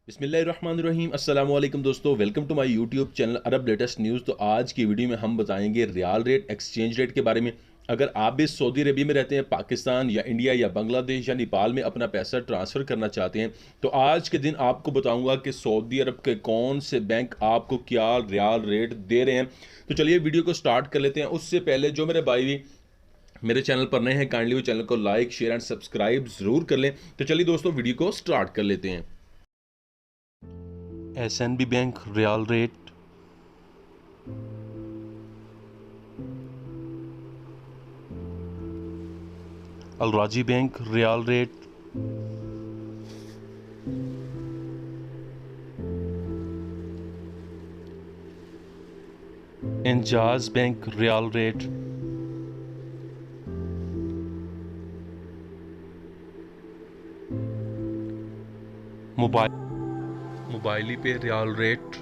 बिस्मिल्लाहिर्रहमानिर्रहीम अस्सलाम वालेकुम दोस्तों, welcome to my YouTube channel Arab latest news. तो आज की वीडियो में हम बताएंगे रियाल रेट, एक्सचेंज रेट के बारे में। अगर आप भी सऊदी अरबिया में रहते हैं, पाकिस्तान या इंडिया या बांग्लादेश या नेपाल में अपना पैसा ट्रांसफ़र करना चाहते हैं, तो आज के दिन आपको बताऊंगा कि सऊदी अरब के कौन से बैंक आपको क्या रियाल रेट दे रहे हैं। तो चलिए वीडियो को स्टार्ट कर लेते हैं। उससे पहले जो मेरे भाई भी मेरे चैनल पर नए हैं, काइंडली वो चैनल को लाइक, शेयर एंड सब्सक्राइब ज़रूर कर लें। तो चलिए दोस्तों वीडियो को स्टार्ट कर लेते हैं। SNB bank riyal rate, Alrajhi bank riyal rate, Enjaz bank riyal rate, Mobily pay riyal rate,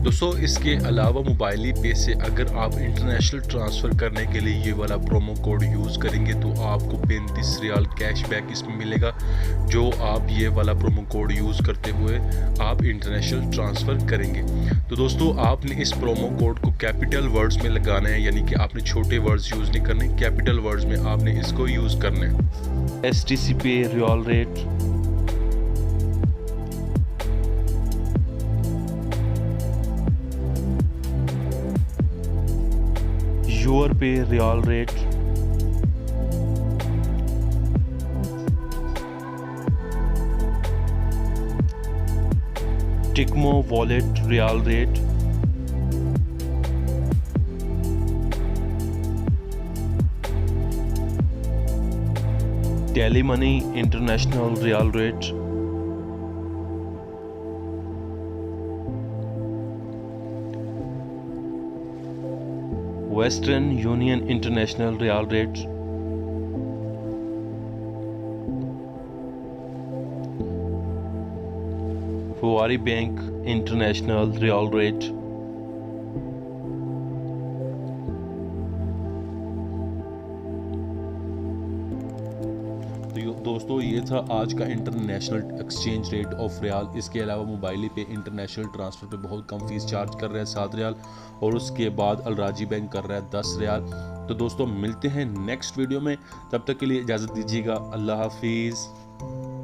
दोस्तों इसके अलावा मोबाइली पे से अगर आप इंटरनेशनल ट्रांसफ़र करने के लिए ये वाला प्रोमो कोड यूज़ करेंगे तो आपको 35 रियाल कैशबैक इसमें मिलेगा, जो आप ये वाला प्रोमो कोड यूज़ करते हुए आप इंटरनेशनल ट्रांसफ़र करेंगे। तो दोस्तों आपने इस प्रोमो कोड को कैपिटल वर्ड्स में लगाना है, यानी कि आपने छोटे वर्ड्स यूज़ नहीं करने, कैपिटल वर्ड्स में आपने इसको यूज़ करना है। STC पे riyal rate, urpay riyal rate, Tiqmo wallet riyal rate, tele money international riyal rate, western union international riyal rate, Fawri bank international riyal rate. तो दोस्तों ये था आज का international exchange rate of riyal. इसके अलावा मोबाइली पे इंटरनेशनल ट्रांसफ़र पे बहुत कम फीस चार्ज कर रहा है 7 रियाल, और उसके बाद अलराजी बैंक कर रहा है 10 रियाल। तो दोस्तों मिलते हैं नेक्स्ट वीडियो में, तब तक के लिए इजाज़त दीजिएगा। अल्लाह हाफिज़।